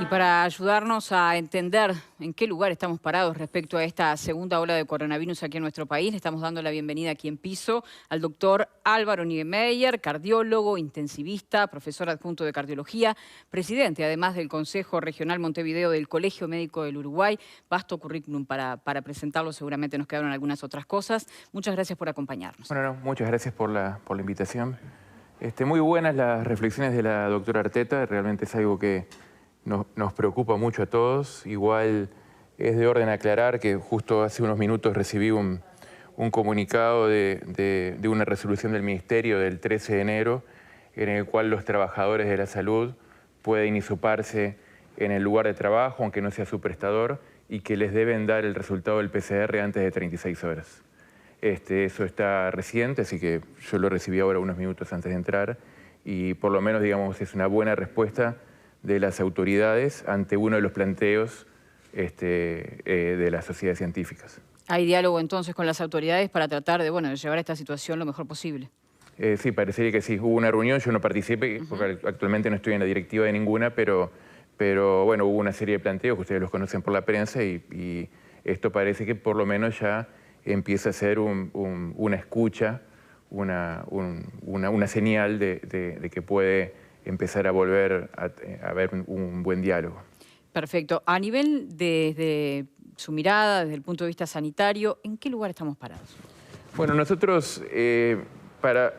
Y para ayudarnos a entender en qué lugar estamos parados respecto a esta segunda ola de coronavirus aquí en nuestro país, le estamos dando la bienvenida aquí en piso al doctor Álvaro Niemeyer, cardiólogo, intensivista, profesor adjunto de cardiología, presidente además del Consejo Regional Montevideo del Colegio Médico del Uruguay. Vasto currículum para presentarlo, seguramente nos quedaron algunas otras cosas. Muchas gracias por acompañarnos. Bueno, muchas gracias por la invitación. Muy buenas las reflexiones de la doctora Arteta, realmente es algo que nos preocupa mucho a todos. Igual es de orden aclarar que justo hace unos minutos recibí un comunicado de una resolución del Ministerio del 13 de enero en el cual los trabajadores de la salud pueden hisoparse en el lugar de trabajo, aunque no sea su prestador, y que les deben dar el resultado del PCR antes de 36 horas. Eso está reciente, así que yo lo recibí ahora unos minutos antes de entrar y por lo menos, digamos, es una buena respuesta de las autoridades ante uno de los planteos de las sociedades científicas. ¿Hay diálogo entonces con las autoridades para tratar de llevar esta situación lo mejor posible? Sí, parecería que sí. Hubo una reunión, yo no participé, porque actualmente no estoy en la directiva de ninguna, pero bueno, hubo una serie de planteos que ustedes los conocen por la prensa y esto parece que por lo menos ya empieza a ser una escucha, una señal de que puede empezar a volver a haber un buen diálogo. Perfecto. A nivel desde su mirada, desde el punto de vista sanitario, ¿en qué lugar estamos parados? Bueno, nosotros para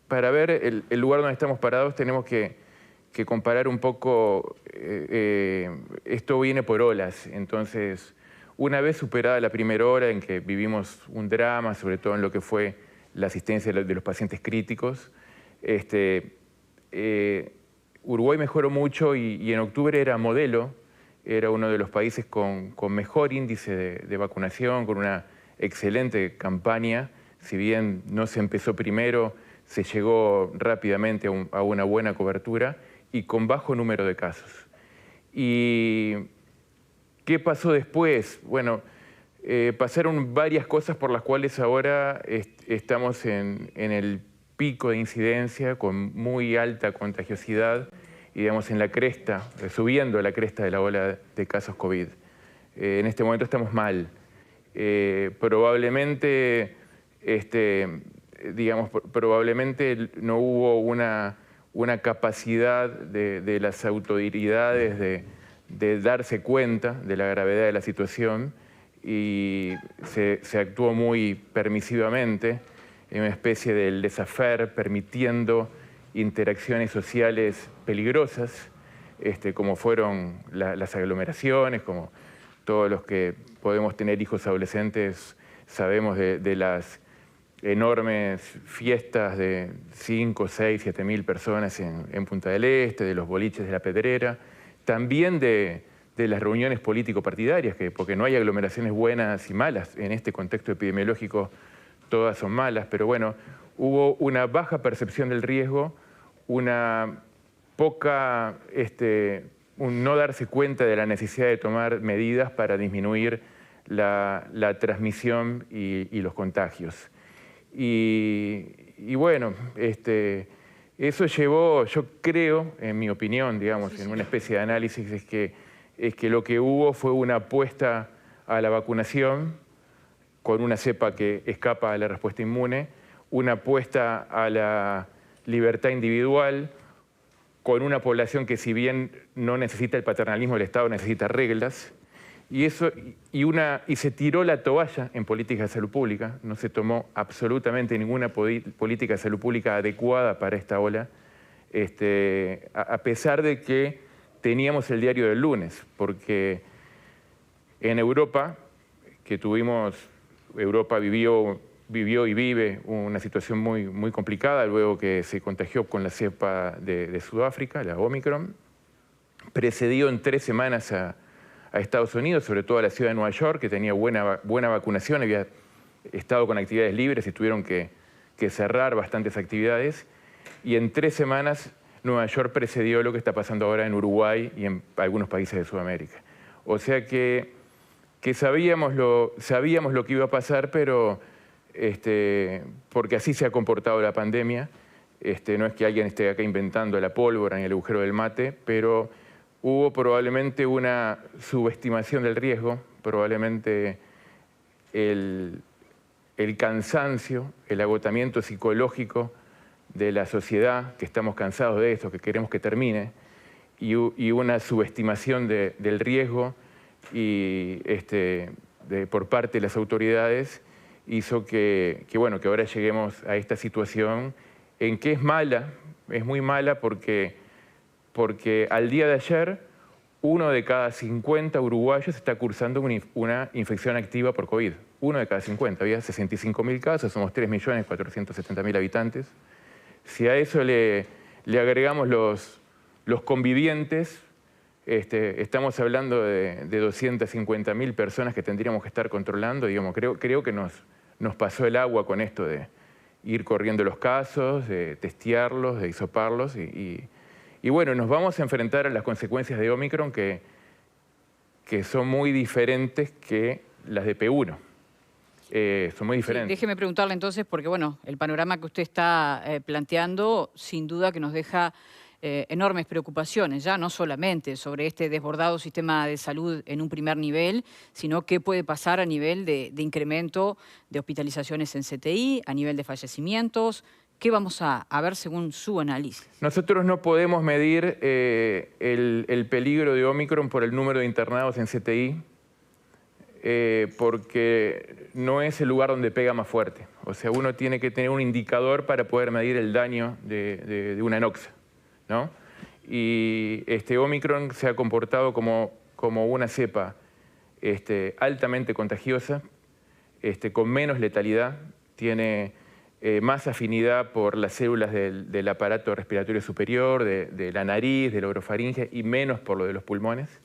ver el lugar donde estamos parados tenemos que comparar un poco, esto viene por olas, entonces una vez superada la primera hora en que vivimos un drama, sobre todo en lo que fue la asistencia de los pacientes críticos, Uruguay mejoró mucho y en octubre era modelo, era uno de los países con mejor índice de vacunación, con una excelente campaña. Si bien no se empezó primero, se llegó rápidamente a una buena cobertura y con bajo número de casos. ¿Y qué pasó después? Bueno, pasaron varias cosas por las cuales ahora estamos en el pico de incidencia con muy alta contagiosidad y digamos en la cresta, subiendo la cresta de la ola de casos COVID. En este momento estamos mal. Probablemente no hubo una capacidad de las autoridades de darse cuenta de la gravedad de la situación y se actuó muy permisivamente, en una especie de laissez-faire, permitiendo interacciones sociales peligrosas, como fueron las aglomeraciones, como todos los que podemos tener hijos adolescentes sabemos de las enormes fiestas de 5, 6, 7 mil personas en Punta del Este, de los boliches de La Pedrera, también de las reuniones político-partidarias, porque no hay aglomeraciones buenas y malas. En este contexto epidemiológico todas son malas, pero bueno, hubo una baja percepción del riesgo, una poca, un no darse cuenta de la necesidad de tomar medidas para disminuir la transmisión y los contagios. Y bueno, eso llevó, yo creo, en mi opinión, digamos, en una especie de análisis, es que lo que hubo fue una apuesta a la vacunación con una cepa que escapa a la respuesta inmune, una apuesta a la libertad individual, con una población que si bien no necesita el paternalismo del Estado, necesita reglas, y se tiró la toalla en política de salud pública, no se tomó absolutamente ninguna política de salud pública adecuada para esta ola, a pesar de que teníamos el diario del lunes, porque en Europa, Europa vivió y vive una situación muy complicada luego que se contagió con la cepa de Sudáfrica, la Omicron, precedió en 3 semanas a Estados Unidos, sobre todo a la ciudad de Nueva York, que tenía buena vacunación, había estado con actividades libres y tuvieron que cerrar bastantes actividades. Y en 3 semanas Nueva York precedió lo que está pasando ahora en Uruguay y en algunos países de Sudamérica. O sea que sabíamos lo que iba a pasar, pero porque así se ha comportado la pandemia. No es que alguien esté acá inventando la pólvora en el agujero del mate, pero hubo probablemente una subestimación del riesgo, probablemente el cansancio, el agotamiento psicológico de la sociedad, que estamos cansados de esto, que queremos que termine, y una subestimación del riesgo por parte de las autoridades hizo que ahora lleguemos a esta situación en que es mala, es muy mala porque al día de ayer 1 de cada 50 uruguayos está cursando una infección activa por COVID. 1 de cada 50, había 65.000 casos, somos 3.470.000 habitantes. Si a eso le agregamos los convivientes, estamos hablando de 250.000 personas que tendríamos que estar controlando. Digamos, creo que nos pasó el agua con esto de ir corriendo los casos, de testearlos, de hisoparlos. Y bueno, nos vamos a enfrentar a las consecuencias de Omicron que son muy diferentes que las de P1. Son muy diferentes. Sí, déjeme preguntarle entonces, porque bueno, el panorama que usted está planteando, sin duda que nos deja enormes preocupaciones, ya no solamente sobre este desbordado sistema de salud en un primer nivel, sino qué puede pasar a nivel de incremento de hospitalizaciones en CTI, a nivel de fallecimientos. ¿Qué vamos a ver según su análisis? Nosotros no podemos medir el peligro de Omicron por el número de internados en CTI, porque no es el lugar donde pega más fuerte. O sea, uno tiene que tener un indicador para poder medir el daño de una noxa, ¿no? Y Omicron se ha comportado como una cepa altamente contagiosa, con menos letalidad, tiene más afinidad por las células del aparato respiratorio superior, de la nariz, de la orofaringe, y menos por lo de los pulmones.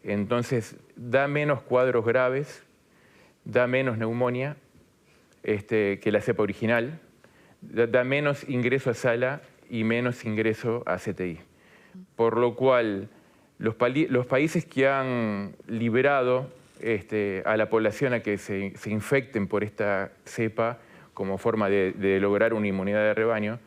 Entonces, da menos cuadros graves, da menos neumonía que la cepa original, da menos ingreso a sala y menos ingreso a CTI. Por lo cual, los países que han liberado a la población a que se infecten por esta cepa como forma de lograr una inmunidad de rebaño,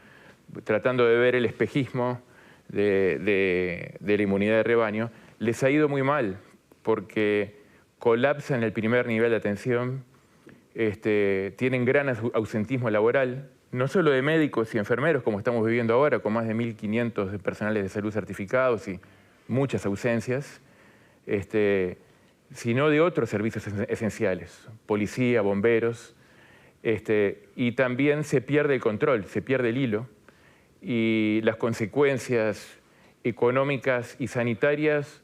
tratando de ver el espejismo de la inmunidad de rebaño, les ha ido muy mal, porque colapsan el primer nivel de atención, tienen gran ausentismo laboral, no solo de médicos y enfermeros, como estamos viviendo ahora, con más de 1.500 personales de salud certificados y muchas ausencias, sino de otros servicios esenciales, policía, bomberos, y también se pierde el control, se pierde el hilo, y las consecuencias económicas y sanitarias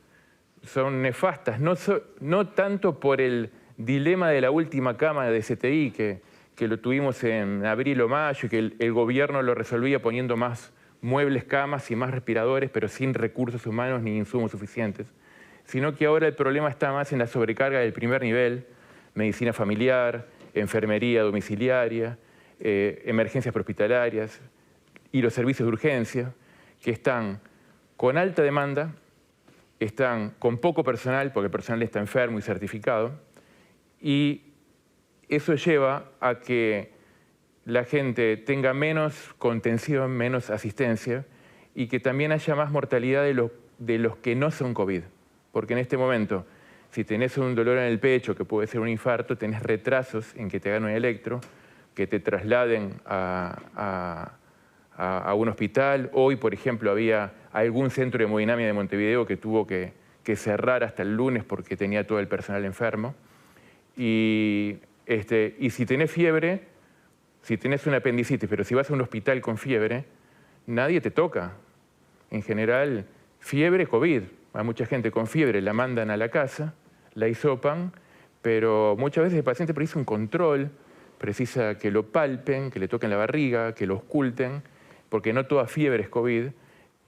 son nefastas, no tanto por el dilema de la última cama de CTI, que lo tuvimos en abril o mayo, y que el gobierno lo resolvía poniendo más muebles, camas y más respiradores, pero sin recursos humanos ni insumos suficientes, sino que ahora el problema está más en la sobrecarga del primer nivel, medicina familiar, enfermería domiciliaria, emergencias prehospitalarias y los servicios de urgencia, que están con alta demanda, están con poco personal, porque el personal está enfermo y certificado, y eso lleva a que la gente tenga menos contención, menos asistencia, y que también haya más mortalidad de los que no son COVID. Porque en este momento, si tenés un dolor en el pecho, que puede ser un infarto, tenés retrasos en que te hagan un electro, que te trasladen a un hospital. Hoy, por ejemplo, había algún centro de hemodinamia de Montevideo que tuvo que cerrar hasta el lunes porque tenía todo el personal enfermo. Y si tenés fiebre, si tenés una apendicitis, pero si vas a un hospital con fiebre, nadie te toca. En general, fiebre, COVID. Hay mucha gente con fiebre, la mandan a la casa, la hisopan, pero muchas veces el paciente precisa un control, precisa que lo palpen, que le toquen la barriga, que lo ausculten, porque no toda fiebre es COVID,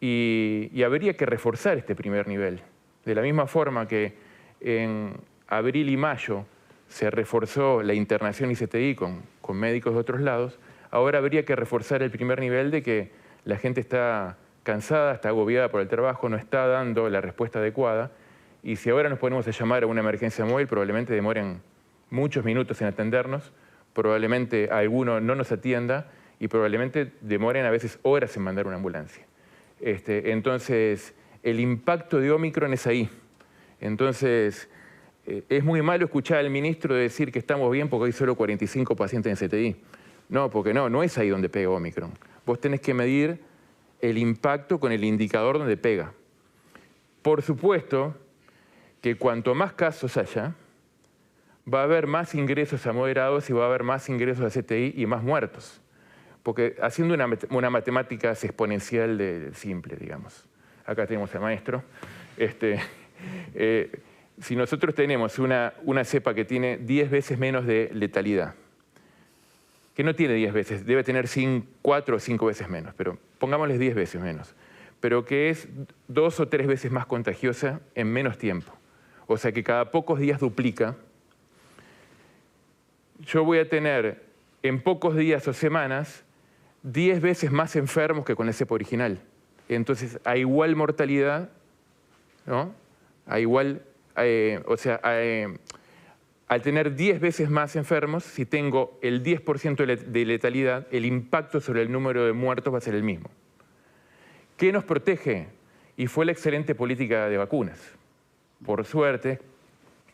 y habría que reforzar este primer nivel. De la misma forma que en abril y mayo se reforzó la internación ICTI con médicos de otros lados, ahora habría que reforzar el primer nivel de que la gente está cansada, está agobiada por el trabajo, no está dando la respuesta adecuada, y si ahora nos ponemos a llamar a una emergencia móvil, probablemente demoren muchos minutos en atendernos, probablemente alguno no nos atienda y probablemente demoren a veces horas en mandar una ambulancia. Entonces, el impacto de Omicron es ahí. Entonces, es muy malo escuchar al ministro decir que estamos bien porque hay solo 45 pacientes en CTI. No, porque no es ahí donde pega Omicron. Vos tenés que medir el impacto con el indicador donde pega. Por supuesto que cuanto más casos haya, va a haber más ingresos a moderados y va a haber más ingresos a CTI y más muertos. Porque haciendo una matemática exponencial simple, digamos. Acá tenemos al maestro. Si nosotros tenemos una cepa que tiene 10 veces menos de letalidad, que no tiene 10 veces, debe tener 4 o 5 veces menos, pero pongámosles 10 veces menos, pero que es 2 o 3 veces más contagiosa en menos tiempo. O sea que cada pocos días duplica. Yo voy a tener en pocos días o semanas 10 veces más enfermos que con la cepa original. Entonces, a igual mortalidad, ¿no? Al tener 10 veces más enfermos, si tengo el 10% de letalidad, el impacto sobre el número de muertos va a ser el mismo. ¿Qué nos protege? Y fue la excelente política de vacunas. Por suerte,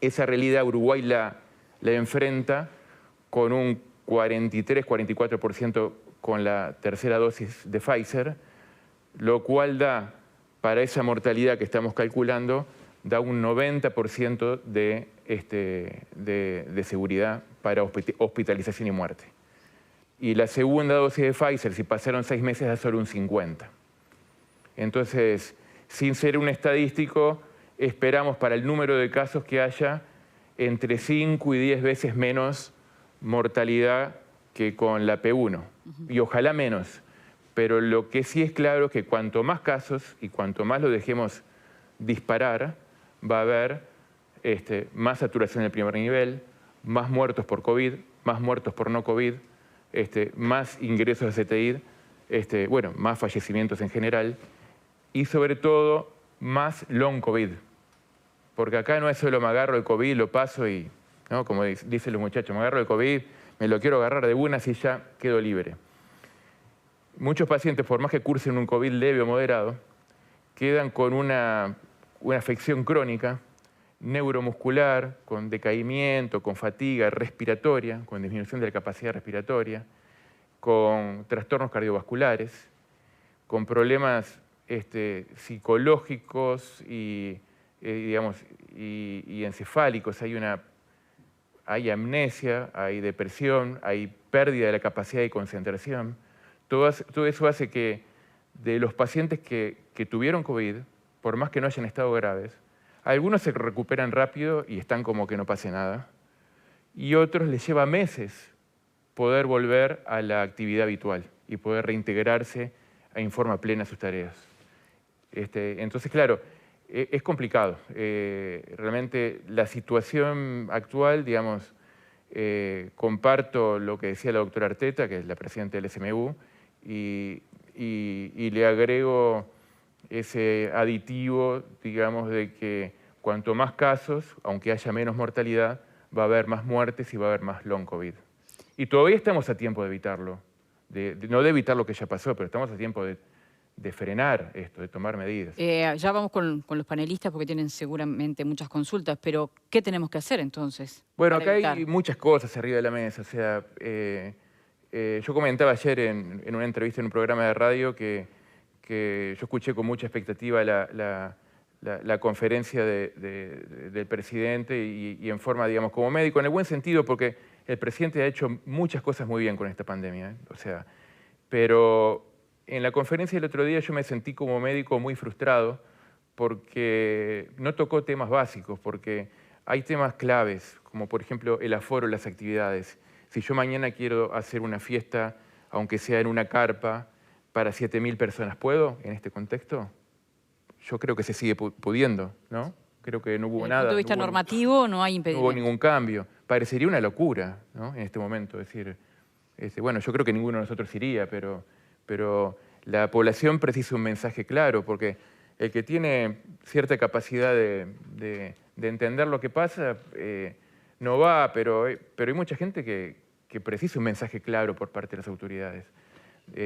esa realidad Uruguay la enfrenta con un 43-44% con la tercera dosis de Pfizer, lo cual da, para esa mortalidad que estamos calculando, da un 90% de seguridad para hospitalización y muerte. Y la segunda dosis de Pfizer, si pasaron 6 meses, da solo un 50%. Entonces, sin ser un estadístico, esperamos para el número de casos que haya entre 5 y 10 veces menos mortalidad que con la P1. Y ojalá menos. Pero lo que sí es claro es que cuanto más casos y cuanto más lo dejemos disparar, va a haber más saturación en el primer nivel, más muertos por COVID, más muertos por no COVID, más ingresos a CTI, más fallecimientos en general y sobre todo más long COVID. Porque acá no es solo me agarro el COVID, lo paso y, ¿no? Como dicen los muchachos, me agarro el COVID, me lo quiero agarrar de una y ya quedo libre. Muchos pacientes, por más que cursen un COVID leve o moderado, quedan con una afección crónica, neuromuscular, con decaimiento, con fatiga respiratoria, con disminución de la capacidad respiratoria, con trastornos cardiovasculares, con problemas psicológicos y encefálicos. Hay amnesia, hay depresión, hay pérdida de la capacidad de concentración. Todo eso hace que de los pacientes que tuvieron COVID, por más que no hayan estado graves, algunos se recuperan rápido y están como que no pase nada, y otros les lleva meses poder volver a la actividad habitual y poder reintegrarse en forma plena a sus tareas. Entonces, claro, es complicado. Realmente la situación actual, digamos, comparto lo que decía la doctora Arteta, que es la presidenta del SMU, y le agrego ese aditivo, digamos, de que cuanto más casos, aunque haya menos mortalidad, va a haber más muertes y va a haber más long COVID. Y todavía estamos a tiempo de evitarlo. No de evitar lo que ya pasó, pero estamos a tiempo de frenar esto, de tomar medidas. Ya vamos con los panelistas porque tienen seguramente muchas consultas, pero ¿qué tenemos que hacer entonces? Bueno, acá hay muchas cosas arriba de la mesa. O sea, yo comentaba ayer en una entrevista en un programa de radio que yo escuché con mucha expectativa la conferencia del presidente y en forma, digamos, como médico, en el buen sentido, porque el presidente ha hecho muchas cosas muy bien con esta pandemia, ¿eh? O sea, pero en la conferencia del otro día yo me sentí como médico muy frustrado porque no tocó temas básicos, porque hay temas claves, como por ejemplo el aforo en las actividades. Si yo mañana quiero hacer una fiesta, aunque sea en una carpa, para 7.000 personas, ¿puedo en este contexto? Yo creo que se sigue pudiendo, ¿no? Creo que no hubo nada. Desde el punto de vista normativo no hay impedimento. No hubo ningún cambio. Parecería una locura, ¿no? En este momento. Es decir, bueno, yo creo que ninguno de nosotros iría, pero la población precisa un mensaje claro, porque el que tiene cierta capacidad de entender lo que pasa no va, pero hay mucha gente que precisa un mensaje claro por parte de las autoridades.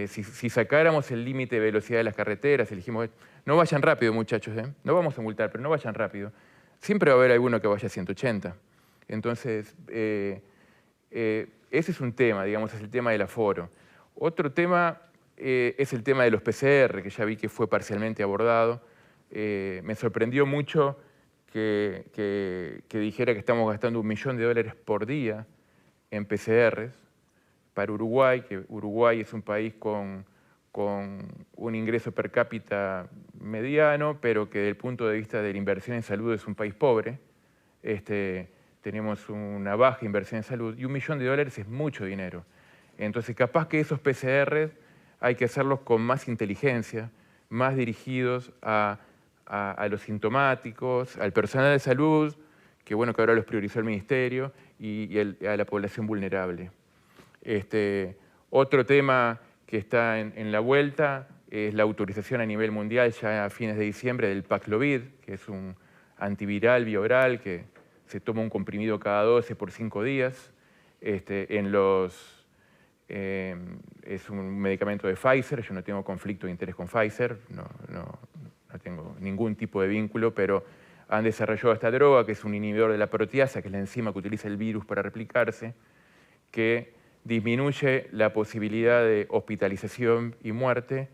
Si sacáramos el límite de velocidad de las carreteras, dijimos, no vayan rápido, muchachos, no vamos a multar, pero no vayan rápido, siempre va a haber alguno que vaya a 180. Entonces, ese es un tema, digamos, es el tema del aforo. Otro tema es el tema de los PCR, que ya vi que fue parcialmente abordado. Me sorprendió mucho que dijera que estamos gastando $1 millón por día en PCRs para Uruguay, que Uruguay es un país con un ingreso per cápita mediano, pero que desde el punto de vista de la inversión en salud es un país pobre. Tenemos una baja inversión en salud y $1 millón es mucho dinero. Entonces, capaz que esos PCRs hay que hacerlos con más inteligencia, más dirigidos a los sintomáticos, al personal de salud, que bueno que ahora los priorizó el Ministerio, y a la población vulnerable. Otro tema que está en la vuelta es la autorización a nivel mundial ya a fines de diciembre del Paxlovid, que es un antiviral bioral que se toma un comprimido cada 12 por 5 días. Es un medicamento de Pfizer, yo no tengo conflicto de interés con Pfizer, no tengo ningún tipo de vínculo, pero han desarrollado esta droga, que es un inhibidor de la proteasa, que es la enzima que utiliza el virus para replicarse, que disminuye la posibilidad de hospitalización y muerte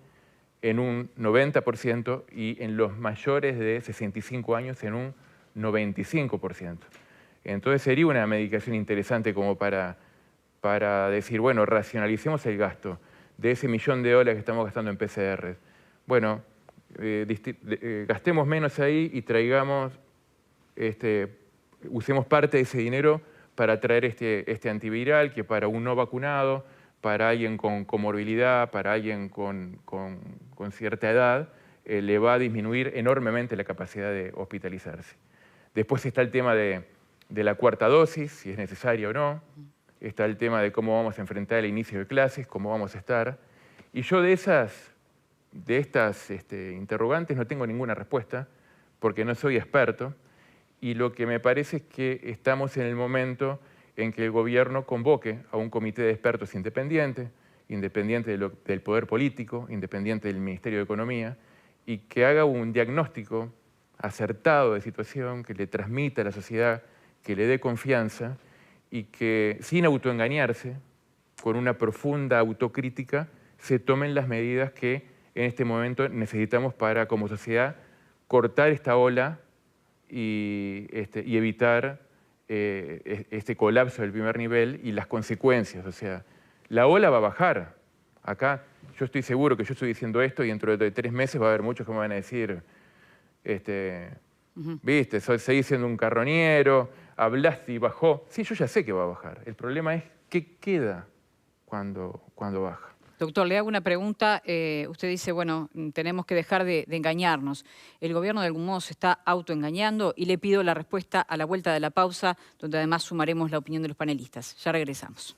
en un 90% y en los mayores de 65 años en un 95%. Entonces sería una medicación interesante como para decir, bueno, racionalicemos el gasto de ese $1 millón que estamos gastando en PCR. Bueno, gastemos menos ahí y traigamos, usemos parte de ese dinero para traer este antiviral que para un no vacunado, para alguien con comorbilidad, para alguien con cierta edad, le va a disminuir enormemente la capacidad de hospitalizarse. Después está el tema de la cuarta dosis, si es necesaria o no. Está el tema de cómo vamos a enfrentar el inicio de clases, cómo vamos a estar. Y yo de estas interrogantes no tengo ninguna respuesta, porque no soy experto, y lo que me parece es que estamos en el momento en que el gobierno convoque a un comité de expertos independiente del poder político, independiente del Ministerio de Economía, y que haga un diagnóstico acertado de situación, que le transmita a la sociedad, que le dé confianza, y que sin autoengañarse, con una profunda autocrítica, se tomen las medidas que en este momento necesitamos para, como sociedad, cortar esta ola y evitar este colapso del primer nivel y las consecuencias. O sea, la ola va a bajar. Acá yo estoy seguro que yo estoy diciendo esto y dentro de 3 meses va a haber muchos que me van a decir, viste, seguís siendo un carroñero, hablaste y bajó. Sí, yo ya sé que va a bajar. El problema es qué queda cuando baja. Doctor, le hago una pregunta. Usted dice, bueno, tenemos que dejar de engañarnos. ¿El gobierno de algún modo se está autoengañando? Y le pido la respuesta a la vuelta de la pausa, donde además sumaremos la opinión de los panelistas. Ya regresamos.